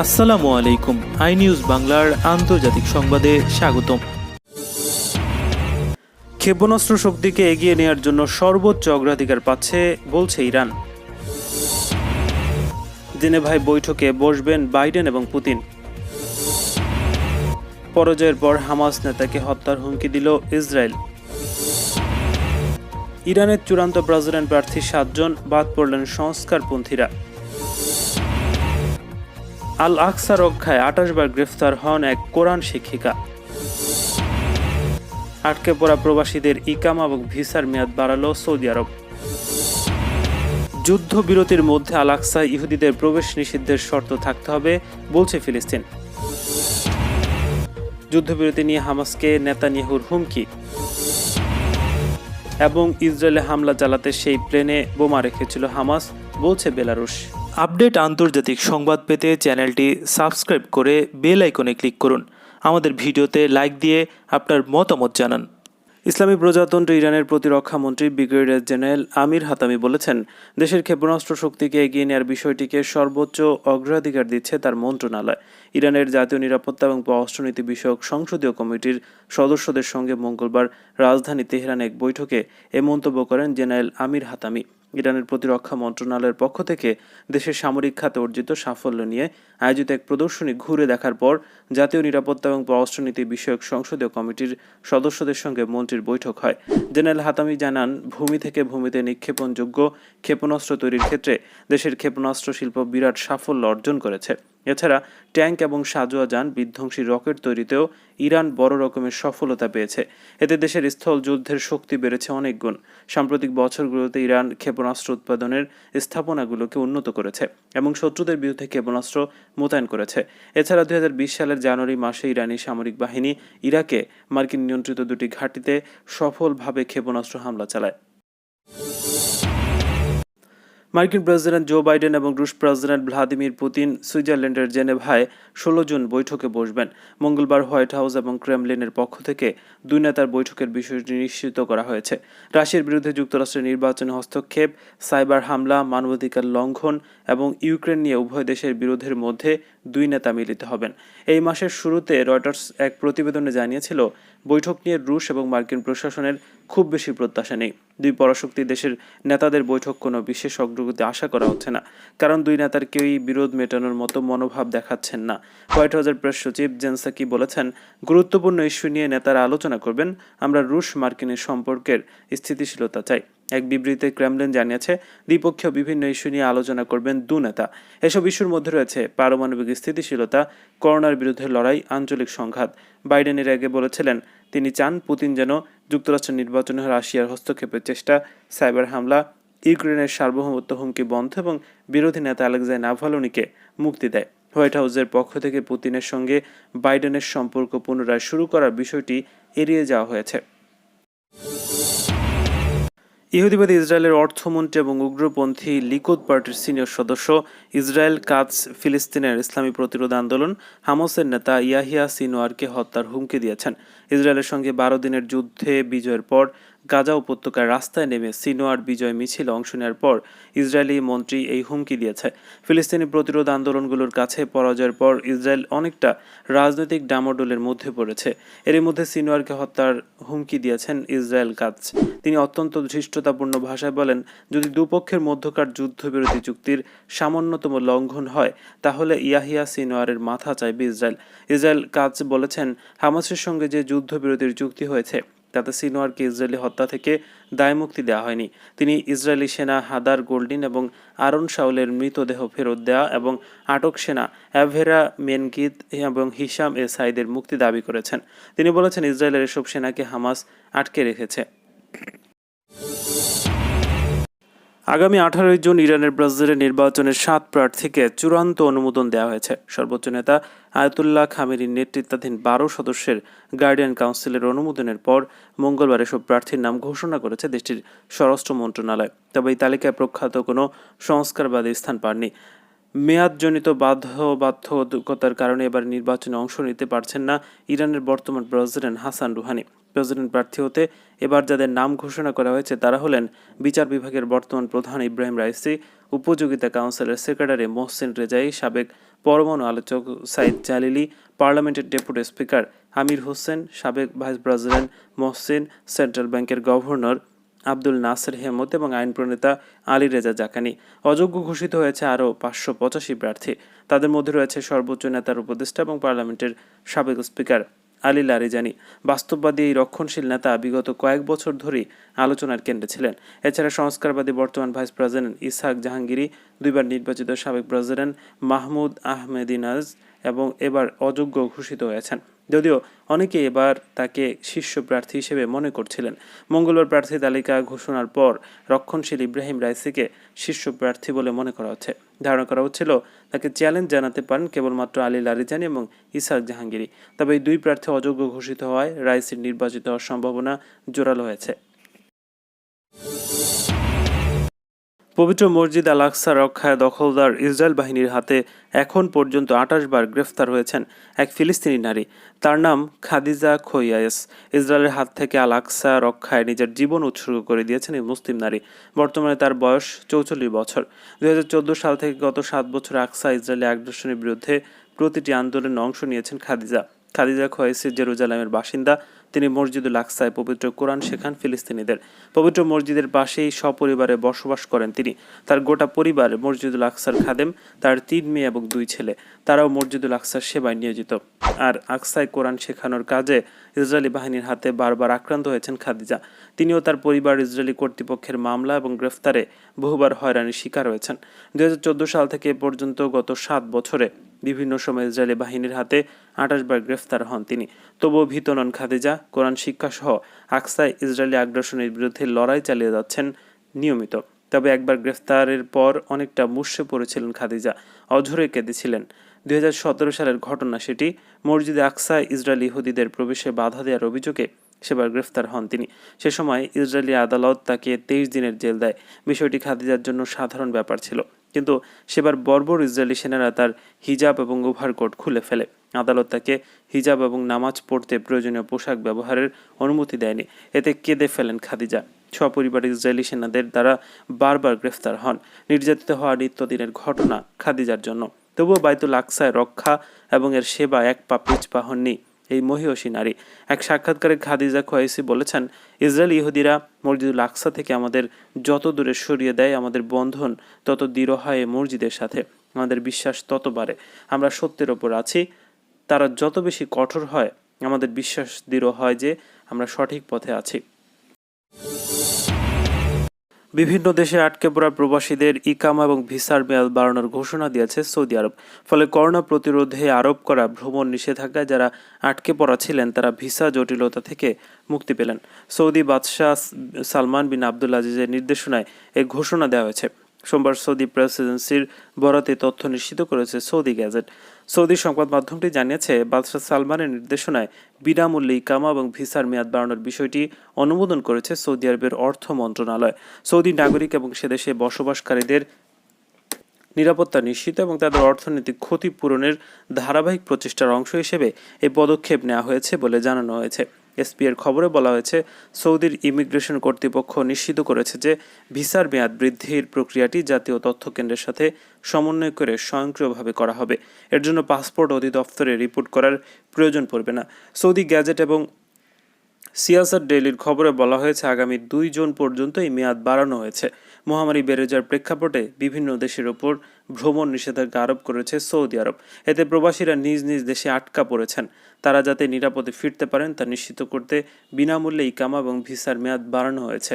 আসসালামু আলাইকুম। I news বাংলার আন্তর্জাতিক সংবাদে স্বাগতম। ক্ষেপণাস্ত্র শক্তিকে এগিয়ে নেওয়ার জন্য সর্বোচ্চ অগ্রাধিকার পাচ্ছে বলছে ইরান। জেনেভায় বৈঠকে বসবেন বাইডেন এবং পুতিন। পরাজয়ের পর হামাস নেতাকে হত্যার হুমকি দিল ইসরায়েল। ইরানের চূড়ান্ত প্রেসিডেন্ট প্রার্থী 7 জন, বাদ পড়লেন সংস্কারপন্থীরা। আল আকসা রক্ষায় 28 বার গ্রেফতার হন এক কোরআন শিক্ষিকা। আটকে পড়া প্রবাসীদের ইকামা এবং ভিসার মেয়াদ বাড়ালো সৌদি আরব। যুদ্ধবিরতির মধ্যে আল আকসায় ইহুদিদের প্রবেশ নিষিদ্ধের শর্ত থাকতে হবে বলছে ফিলিস্তিন। যুদ্ধবিরতি নিয়ে হামাসকে নেতানিয়াহুর হুমকি। এবং ইসরায়েলে হামলা চালাতে সেই প্লেনে বোমা রেখেছিল হামাস বলছে বেলারুশ। আপডেট আন্তর্জাতিক সংবাদ পেতে চ্যানেলটি সাবস্ক্রাইব করে বেল আইকনে ক্লিক করুন। আমাদের ভিডিওতে লাইক দিয়ে আপনার মতামত জানান। ইসলামী প্রজাতন্ত্র ইরানের প্রতিরক্ষা মন্ত্রী ব্রিগেডিয়ার জেনারেল আমির হাতামি বলেছেন, দেশের ক্ষেপণাস্ত্র শক্তিকে এগিয়ে নেওয়ার বিষয়টিকে সর্বোচ্চ অগ্রাধিকার দিচ্ছে তার মন্ত্রণালয়। ইরানের জাতীয় নিরাপত্তা এবং পররাষ্ট্রনীতি বিষয়ক সংসদীয় কমিটির সদস্যদের সঙ্গে মঙ্গলবার রাজধানী তেহরানে এক বৈঠকে এ মন্তব্য করেন জেনারেল আমির হাতামি। ইরানের প্রতিরক্ষা মন্ত্রণালয়ের পক্ষ থেকে দেশের সামরিক খাতে অর্জিত সাফল্য নিয়ে আয়োজিত এক প্রদর্শনী ঘুরে দেখার পর জাতীয় নিরাপত্তা এবং পররাষ্ট্রনীতি বিষয়ক সংসদীয় কমিটির সদস্যদের সঙ্গে মন্ত্রীর বৈঠক হয়। জেনারেল হাতামি জানান, ভূমি থেকে ভূমিতে নিক্ষেপণযোগ্য ক্ষেপণাস্ত্র তৈরির ক্ষেত্রে দেশের ক্ষেপণাস্ত্র শিল্প বিরাট সাফল্য অর্জন করেছে। এছাড়া ট্যাঙ্ক এবং সাঁজোয়া যান বিধ্বংসী রকেট তৈরিতেও ইরান বড় রকমের সফলতা পেয়েছে। এতে দেশের স্থল যুদ্ধের শক্তি বেড়েছে অনেক গুণ। সাম্প্রতিক বছরগুলোতে ইরান ক্ষেপণাস্ত্র উৎপাদনের স্থাপনাগুলোকে উন্নত করেছে এবং শত্রুদের বিরুদ্ধে ক্ষেপণাস্ত্র মোতায়েন করেছে। এছাড়া 2020 সালের জানুয়ারি মাসে ইরানি সামরিক বাহিনী ইরাকে মার্কিন নিয়ন্ত্রিত দুটি ঘাঁটিতে সফলভাবে ক্ষেপণাস্ত্র হামলা চালায়। মার্কিন প্রেসিডেন্ট জো বাইডেন এবং রুশ প্রেসিডেন্ট ভ্লাদিমির পুতিন সুইজারল্যান্ডের জেনেভায় 16 জুন বৈঠকে বসবেন। মঙ্গলবার হোয়াইট হাউস এবং ক্রেমলিনের পক্ষ থেকে দুই নেতার বৈঠকের বিষয়টি নিশ্চিত করা হয়েছে। রাশিয়ার বিরুদ্ধে যুক্তরাষ্ট্রের নির্বাচনে হস্তক্ষেপ, সাইবার হামলা, মানবাধিকার লঙ্ঘন এবং ইউক্রেন নিয়ে উভয় দেশের বিরোধের মধ্যে দুই নেতা মিলিত হবেন। এই মাসের শুরুতে রয়টার্স এক প্রতিবেদনে জানিয়েছিল, বৈঠক নিয়ে রুশ এবং মার্কিন প্রশাসনের খুব বেশি প্রত্যাশা নেই। দুই পরাশক্তি দেশের নেতাদের বৈঠক কোনো বিশেষ অগ্রগতি আশা করা হচ্ছে না, কারণ দুই নেতার কেউই বিরোধ মেটানোর মতো মনোভাব দেখাচ্ছেন না। হোয়াইট হাউসের প্রেস সচিব জেন সাকি বলেছেন, গুরুত্বপূর্ণ ইস্যু নিয়ে নেতারা আলোচনা করবেন। আমরা রুশ মার্কিনের সম্পর্কের স্থিতিশীলতা চাই। এক বিবৃতিতে ক্রেমলিন জানিয়েছে, দ্বিপক্ষীয় বিভিন্ন ইস্যু নিয়ে আলোচনা করবেন দু নেতা। এসব ইস্যুর মধ্যে রয়েছে পারমাণবিক স্থিতিশীলতা, করোনার বিরুদ্ধে লড়াই, আঞ্চলিক সংঘাত। বাইডেন এর আগে বলেছিলেন, তিনি চান পুতিন যেন যুক্তরাষ্ট্রের নির্বাচনে রাশিয়ার হস্তক্ষেপের চেষ্টা, সাইবার হামলা, ইউক্রেনের সার্বভৌমত্ব হুমকি বন্ধ এবং বিরোধী নেতা আলেক্সাই নাভালনিকে মুক্তি দেয়। হোয়াইট হাউসের পক্ষ থেকে পুতিনের সঙ্গে বাইডেনের সম্পর্ক পুনরায় শুরু করার বিষয়টি এড়িয়ে যাওয়া হয়েছে। ইহুদিবাদী ইসরায়েলের অর্থমন্ত্রী এবং উগ্রপন্থী লিকুদ পার্টির সিনিয়র সদস্য ইসরায়েল কাদস ফিলিস্তিনের ইসলামী প্রতিরোধ আন্দোলন হামাসের নেতা ইয়াহিয়া সিনোয়ারকে হত্যার হুমকি দিয়েছেন। ইসরায়েলের সঙ্গে 12 দিনের যুদ্ধে বিজয়ের পর গাজা উপত্যকার রাস্তায় নেমে সিনোয়ার বিজয় মিছিলে অংশ নেওয়ার পর ইসরায়েলি মন্ত্রী এই হুমকি দিয়েছে। ফিলিস্তিনি প্রতিরোধ আন্দোলনগুলোর কাছে পরাজয়ের পর ইসরায়েল অনেকটা রাজনৈতিক ডামাডোলের মধ্যে পড়েছে। এর মধ্যে সিনোয়ারকে হত্যার হুমকি দিয়েছেন ইসরায়েল কাদস। তিনি অত্যন্ত ধৃষ্টতাপূর্ণ ভাষায় বলেন, যদি দুপক্ষের মধ্যকার যুদ্ধবিরতি চুক্তির সামান্যতম লঙ্ঘন হয় তাহলে ইয়াহিয়া সিনোয়ারের মাথা চাইবে ইসরায়েল। ইসরায়েল কাদস বলেছেন, হামাসের সঙ্গে যে যুদ্ধবিরতির চুক্তি হয়েছে তাতে সিনোয়ারকে ইসরায়েলি হত্যা থেকে দায়মুক্তি দেওয়া হয়নি। তিনি ইসরায়েলি সেনা হাদার গোল্ডিন এবং আরন শাউলের মৃতদেহ ফেরত দেওয়া এবং আটক সেনা অ্যাভেরা মেনগিত এবং হিসাম এ সাইদের মুক্তি দাবি করেছেন। তিনি বলেছেন, ইসরায়েলের এসব সেনাকে হামাস আটকে রেখেছে। আগামী 18 জুন ইরানের প্রেসিডেন্ট নির্বাচনের 7 প্রার্থীকে চূড়ান্ত অনুমোদন দেওয়া হয়েছে। সর্বোচ্চ নেতা আয়াতুল্লাহ খামেনির নেতৃত্বাধীন 12 সদস্যের গার্ডিয়ান কাউন্সিলের অনুমোদনের পর মঙ্গলবার এসব প্রার্থীর নাম ঘোষণা করেছে দেশটির স্বরাষ্ট্র মন্ত্রণালয়। তবে এই তালিকায় প্রখ্যাত কোনো সংস্কারবাদী স্থান পাননি। মেয়াদজনিত বাধ্যবাধকতার কারণে এবার নির্বাচনে অংশ নিতে পারছেন না ইরানের বর্তমান প্রেসিডেন্ট হাসান রুহানি। প্রেসিডেন্ট প্রার্থী হতে এবার যাদের নাম ঘোষণা করা হয়েছে তারা হলেন বিচার বিভাগের বর্তমান প্রধান ইব্রাহিম রাইসি, উপযোগিতা কাউন্সিলের সেক্রেটারি মোহসিন রেজাই, সাবেক পরমাণু আলোচক সাইদ জালিলি, পার্লামেন্টের ডেপুটি স্পিকার আমির হোসেন, সাবেক ভাইস প্রেসিডেন্ট মহসিন, সেন্ট্রাল ব্যাংকের গভর্নর আব্দুল নাসের হেমত এবং আইন প্রণেতা আলী রেজা জাকানি। অযোগ্য ঘোষিত হয়েছে আরও 585 প্রার্থী। তাদের মধ্যে রয়েছে সর্বোচ্চ নেতার উপদেষ্টা এবং পার্লামেন্টের সাবেক স্পিকার আলী লারিজানি। বাস্তববাদী এই রক্ষণশীল নেতা বিগত কয়েক বছর ধরেই আলোচনার কেন্দ্রে ছিলেন। এছাড়া সংস্কারবাদী বর্তমান ভাইস প্রেসিডেন্ট ইসহাক জাহাঙ্গীরি, দুইবার নির্বাচিত সাবেক প্রেসিডেন্ট মাহমুদ আহমেদিনাজ এবং এবার অযোগ্য ঘোষিত হয়েছেন, যদিও অনেকে এবার তাকে শীর্ষ প্রার্থী হিসেবে মনে করছিলেন। মঙ্গলবার প্রার্থী তালিকা ঘোষণার পর রক্ষণশীল ইব্রাহিম রাইসিকে শীর্ষ প্রার্থী বলে মনে করা হচ্ছে। ধারণা করা হচ্ছিল তাকে চ্যালেঞ্জ জানাতে পারেন কেবলমাত্র আলী লারিজানি এবং ইসহাক জাহাঙ্গীরি। তবে এই দুই প্রার্থী অযোগ্য ঘোষিত হওয়ায় রাইসির নির্বাচিত হওয়ার সম্ভাবনা জোরালো হয়েছে। পবিত্র মসজিদ আল আকসা রক্ষায় দখলদার ইসরায়েল বাহিনীর হাতে এখন পর্যন্ত 28 বার গ্রেফতার হয়েছেন এক ফিলিস্তিনি নারী। তার নাম খাদিজা খোয়াইস। ইসরায়েলের হাত থেকে আল আকসা রক্ষায় নিজের জীবন উৎসর্গ করে দিয়েছেন এই মুসলিম নারী। বর্তমানে তার বয়স 44 বছর। 2014 সাল থেকে গত 7 বছর আকসা ইসরায়েলি আগ্রাসনের বিরুদ্ধে প্রতিটি আন্দোলনে অংশ নিয়েছেন খাদিজা। খাদিজা খোয়াইসি জেরুজালেমের বাসিন্দা। তিনি মসজিদুল আকসায় পবিত্র কোরআন শেখান ফিলিস্তিনিদের। পবিত্র মসজিদের পাশেই সপরিবারে বসবাস করেন তিনি। তার গোটা পরিবার মসজিদুল আকসার খাদেম। তার 3 মেয়ে এবং 2 ছেলে। তারাও মসজিদুল আকসার সেবায় নিয়োজিত। আর আকসায় কোরআন শেখানোর কাজে ইসরায়েলি বাহিনীর হাতে বারবার আক্রান্ত হয়েছেন খাদিজা। তিনিও তার পরিবার ইসরায়েলি কর্তৃপক্ষের মামলা এবং গ্রেফতারে বহুবার হয়রানির শিকার হয়েছেন। 2014 সাল থেকে পর্যন্ত গত 7 বছরে বিভিন্ন সময় ইসরায়েলি বাহিনীর হাতে 28 বার গ্রেফতার হন তিনি। তবুও ভীত নন খাদিজা। কোরআন শিক্ষাসহ আকসায় ইসরায়েলি আগ্রাসনের বিরুদ্ধে লড়াই চালিয়ে যাচ্ছেন নিয়মিত। তবে একবার গ্রেফতারের পর অনেকটা মুষড়ে পড়েছিলেন খাদিজা, অঝরে কেঁদেছিলেন। 2017 সালের ঘটনা সেটি। মসজিদে আকসায় ইসরায়েলি ইহুদিদের প্রবেশে বাধা দেওয়ার অভিযোগে সেবার গ্রেফতার হন তিনি। সে সময় ইসরায়েলি আদালত তাকে 23 দিনের জেল দেয়। বিষয়টি খাদিজার জন্য সাধারণ ব্যাপার ছিল, কিন্তু সেবার বর্বর ইসরায়েলি সেনারা তার হিজাব এবং ওভারকোট খুলে ফেলে। আদালত তাকে হিজাব এবং নামাজ পড়তে প্রয়োজনীয় পোশাক ব্যবহারের অনুমতি দেয়নি। এতে কেঁদে ফেলেন খাদিজা। সপরিবার ইসরায়েলি সেনাদের দ্বারা বারবার গ্রেফতার হন। নির্যাতিত হওয়া নিত্যদিনের ঘটনা খাদিজার জন্য। তবুও বাইতুল আকসায় রক্ষা এবং এর সেবা এক পা পিছপা হননি এই মহিয়সী নারী। এক সাক্ষাৎকারে খাদিজা খোয়াইসি বলেছেন, ইসরায়েলি ইহুদিরা মসজিদুল আকসা থেকে আমাদের যত দূরে সরিয়ে দেয়, আমাদের বন্ধন তত দৃঢ় হয় মসজিদের সাথে। আমাদের বিশ্বাস তত বাড়ে। আমরা সত্যের ওপর আছি। তারা যত বেশি কঠোর হয়, আমাদের বিশ্বাস দৃঢ় হয় যে আমরা সঠিক পথে আছি। বিভিন্ন দেশে আটকে পড়া প্রবাসীদের ইকামা এবং ভিসার মেয়াদ বাড়ানোর ঘোষণা দিয়েছে সৌদি আরব। ফলে করোনা প্রতিরোধে আরোপ করা ভ্রমণ নিষেধাজ্ঞায় যারা আটকে পড়া ছিলেন তারা ভিসা জটিলতা থেকে মুক্তি পেলেন। সৌদি বাদশাহ সালমান বিন আব্দুল আজিজের নির্দেশনায় এই ঘোষণা দেওয়া হয়েছে। সোমবার সৌদি প্রেস এজেন্সির বরাতে তথ্য নিশ্চিত করেছে সৌদি গ্যাজেট। সৌদি সংবাদ মাধ্যমটি জানিয়েছে, বাদশাহ সালমানের নির্দেশনায় বিনামূল্যে ইকামা এবং ভিসার মেয়াদ বাড়ানোর বিষয়টি অনুমোদন করেছে সৌদি আরবের অর্থ মন্ত্রণালয়। সৌদি নাগরিক এবং সেদেশে বসবাসকারীদের নিরাপত্তা নিশ্চিত এবং তাদের অর্থনৈতিক ক্ষতি পূরণের ধারাবাহিক প্রচেষ্টার অংশ হিসেবে এই পদক্ষেপ নেওয়া হয়েছে বলে জানানো হয়েছে। এসপিএর খবরে বলা হয়েছে, সৌদির ইমিগ্রেশন কর্তৃপক্ষ নিশ্চিত করেছে যে ভিসার মেয়াদ বৃদ্ধির প্রক্রিয়াটি জাতীয় তথ্য কেন্দ্রের সাথে সমন্বয় করে স্বয়ংক্রিয়ভাবে করা হবে। এর জন্য পাসপোর্ট অধিদপ্তরে রিপোর্ট করার প্রয়োজন পড়বে না। সৌদি গ্যাজেট এবং সিয়াসত ডেইলির খবরে বলা হয়েছে, আগামী 2 জুন পর্যন্ত এই মেয়াদ বাড়ানো হয়েছে। মহামারী বেড়ে যাওয়ার প্রেক্ষাপটে বিভিন্ন দেশের ওপর ভ্রমণ নিষেধাজ্ঞা আরোপ করেছে সৌদি আরব। এতে প্রবাসীরা নিজ নিজ দেশে আটকা পড়েছেন। তারা যাতে নিরাপদে ফিরতে পারেন তা নিশ্চিত করতে বিনামূল্যে ইকামা এবং ভিসার মেয়াদ বাড়ানো হয়েছে।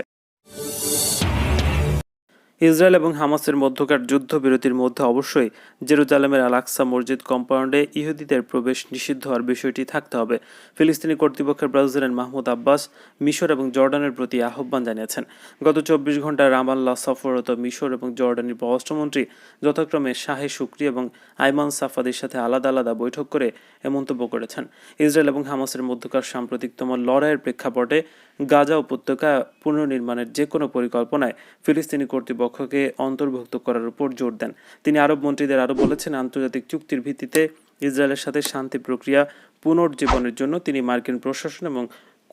ইসরায়েল এবং হামাসের মধ্যকার যুদ্ধবিরতির মধ্যে অবশ্যই জেরুজালেমের আল আকসা মসজিদ কম্পাউন্ডে ইহুদিদের প্রবেশ নিষিদ্ধ হওয়ার বিষয়টি থাকতে হবে। ফিলিস্তিনি কর্তৃপক্ষের প্রেসিডেন্ট মাহমুদ আব্বাস মিশর এবং জর্ডানের প্রতি আহ্বান জানিয়েছেন। গত 24 ঘন্টায় রামাল্লাহ সফররত মিশর এবং জর্ডানের পররাষ্ট্রমন্ত্রী যথাক্রমে শাহে শুকরি এবং আইমান সাফাদির সাথে আলাদা আলাদা বৈঠক করে এ মন্তব্য করেছেন। ইসরায়েল এবং হামাসের মধ্যকার সাম্প্রতিকতম লড়াইয়ের প্রেক্ষাপটে গাজা উপত্যকা পুনর্নির্মাণের যে কোনো পরিকল্পনায় ফিলিস্তিনি কর্তৃপক্ষকে অন্তর্ভুক্ত করার উপর জোর দেন। তিনি আরব মন্ত্রীদের আরও বলেছেন, আন্তর্জাতিক চুক্তির ভিত্তিতে ইসরায়েলের সাথে শান্তি প্রক্রিয়া পুনর্জীবনের জন্য তিনি মার্কিন প্রশাসন এবং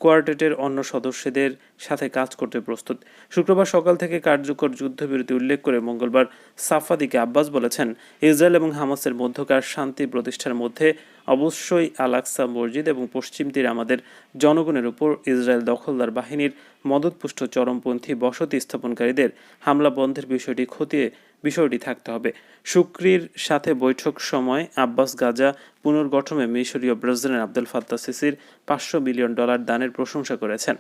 কোয়ার্টেটের অন্য সদস্যদের সাথে কাজ করতে প্রস্তুত। শুক্রবার সকাল থেকে কার্যকর যুদ্ধবিরতি উল্লেখ করে মঙ্গলবার সাফাদিকে আব্বাস বলেছেন, ইসরায়েল এবং হামাসের মধ্যকার শান্তি প্রতিষ্ঠার মধ্যে অবশ্যই আল আকসা মসজিদ এবং পশ্চিম তীরে আমাদের জনগণের উপর ইসরায়েল দখলদার বাহিনীর মদতপুষ্ট চরমপন্থী বসতি স্থাপনকারীদের হামলা বন্ধের বিষয়টি থাকতে হবে। শুক্রির সাথে বৈঠক সময় আব্বাস গাজা পুনর্গঠনে মিশরীয় প্রেসিডেন্ট আবদেল ফাত্তাহ সিসির $500 মিলিয়ন দানের প্রশংসা করেছেন।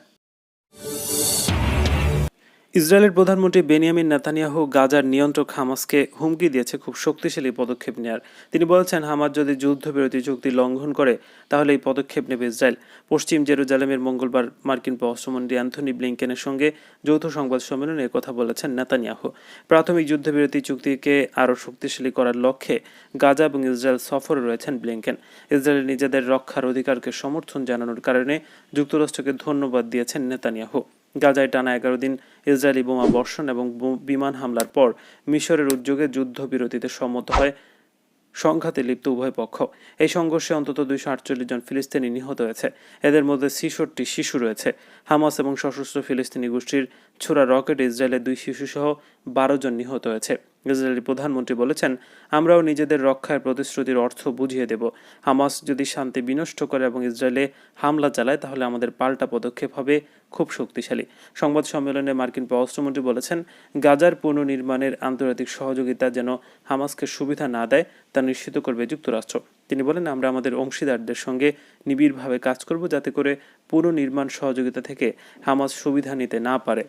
ইসরায়েলের প্রধানমন্ত্রী বেনিয়ামিন নেতানিয়াহু গাজার নিয়ন্ত্রক হামাসকে হুমকি দিয়েছে খুব শক্তিশালী পদক্ষেপ নেওয়ার। তিনি বলেছেন, হামাস যদি যুদ্ধবিরতি চুক্তি লঙ্ঘন করে তাহলে এই পদক্ষেপ নেবে ইসরায়েল। পশ্চিম জেরুজালেমের মঙ্গলবার মার্কিন পররাষ্ট্রমন্ত্রী অ্যান্থনি ব্লিংকেনের সঙ্গে যৌথ সংবাদ সম্মেলনে একথা বলেছেন নেতানিয়াহু। প্রাথমিক যুদ্ধবিরতি চুক্তিকে আরও শক্তিশালী করার লক্ষ্যে গাজা এবং ইসরায়েল সফরে রয়েছেন ব্লিংকেন। ইসরায়েলের নিজেদের রক্ষার অধিকারকে সমর্থন জানানোর কারণে যুক্তরাষ্ট্রকে ধন্যবাদ দিয়েছেন নেতানিয়াহু। গাজায় টানা 11 দিন ইসরায়েলি বোমা বর্ষণ এবং বিমান হামলার পর মিশরের উদ্যোগে যুদ্ধবিরতিতে সম্মত হয় সংঘাতে লিপ্ত উভয় পক্ষ। এই সংঘর্ষে অন্তত 248 জন ফিলিস্তিনি নিহত হয়েছে। এদের মধ্যে 66 শিশু রয়েছে। হামাস এবং সশস্ত্র ফিলিস্তিনি গোষ্ঠীর ছোড়া রকেটে ইসরায়েলের 2 শিশুসহ 12 জন নিহত হয়েছে। ইসরায়েলি প্রধানমন্ত্রী বলেছেন, আমরাও নিজেদের রক্ষার প্রতিশ্রুতির অর্থ বুঝিয়ে দেব। হামাস যদি শান্তি বিনষ্ট করে এবং ইসরায়েলে হামলা চালায় তাহলে আমাদের পাল্টা পদক্ষেপ হবে খুব শক্তিশালী। সংবাদ সম্মেলনে মার্কিন পররাষ্ট্রমন্ত্রী বলেছেন, গাজার পুনর্নির্মাণের আন্তর্জাতিক সহযোগিতা যেন হামাসকে সুবিধা না দেয় তা নিশ্চিত করবে যুক্তরাষ্ট্র। তিনি বলেন, আমরা আমাদের অংশীদারদের সঙ্গে নিবিড়ভাবে কাজ করব যাতে করে পুনর্নির্মাণ সহযোগিতা থেকে হামাস সুবিধা নিতে না পারে।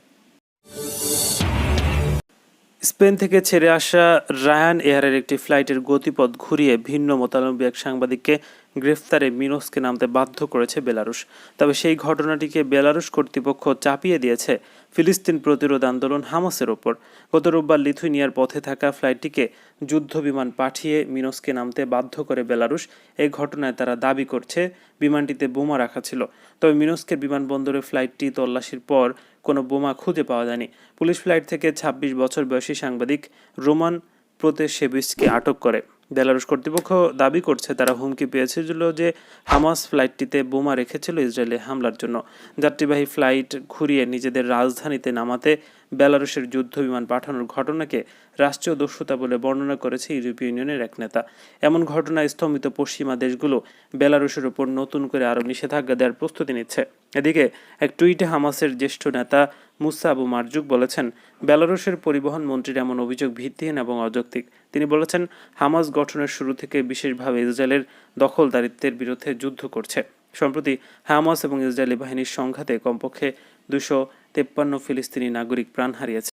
স্পেন থেকে ছেড়ে আসা রায়ান এয়ারের একটি ফ্লাইটের গতিপথ ঘুরিয়ে ভিন্ন মতাবলম্বী এক সাংবাদিককে গ্রেফতারে মিনস্কে নামতে বাধ্য করেছে বেলারুশ। তবে সেই ঘটনাটিকে বেলারুশ কর্তৃপক্ষ চাপিয়ে দিয়েছে ফিলিস্তিন প্রতিরোধ আন্দোলন হামাসের ওপর। গত রোববার লিথুয়ানিয়ার পথে থাকা ফ্লাইটটিকে যুদ্ধবিমান পাঠিয়ে মিনস্কে নামতে বাধ্য করে বেলারুশ। এই ঘটনায় তারা দাবি করছে বিমানটিতে বোমা রাখা ছিল। তবে মিনস্কের বিমানবন্দরে ফ্লাইটটি তল্লাশির পর কোনো বোমা খুঁজে পাওয়া যায়নি। পুলিশ ফ্লাইট থেকে 26 বছর বয়সী সাংবাদিক রোমান প্রোতেশেভিচকে আটক করে। বেলারুশ কর্তৃপক্ষ দাবি করছে তারা হুমকি পেয়েছিল যে হামাস ফ্লাইটটিতে বোমা রেখেছিল ইসরায়েলে হামলার জন্য। যাত্রীবাহী ফ্লাইট ঘুরিয়ে নিজেদের রাজধানীতে নামাতে বেলারুশের যুদ্ধবিমান পাঠানোর ঘটনাকে রাষ্ট্রীয় দস্যুতা বলে বর্ণনা করেছে ইউরোপীয় ইউনিয়নের এক নেতা। এমন ঘটনায় স্তম্ভিত পশ্চিমা দেশগুলো বেলারুশের উপর নতুন করে আরও নিষেধাজ্ঞা দেওয়ার প্রস্তুতি নিচ্ছে। এদিকে এক টুইটে হামাসের জ্যেষ্ঠ নেতা মুসা আবু মারজুক বলেছেন, বেলারুশের পরিবহন মন্ত্রীর এমন অভিযোগ ভিত্তিহীন এবং অযৌক্তিক। তিনি বলেছেন, হামাস গঠনের শুরু থেকে বিশেষভাবে ইসরায়েলের দখলদারিত্বের বিরুদ্ধে যুদ্ধ করছে। সম্প্রতি হামাস এবং ইসরায়েলি বাহিনীর সংঘাতে কমপক্ষে 253 ফিলিস্তিনি নাগরিক প্রাণ হারিয়েছে।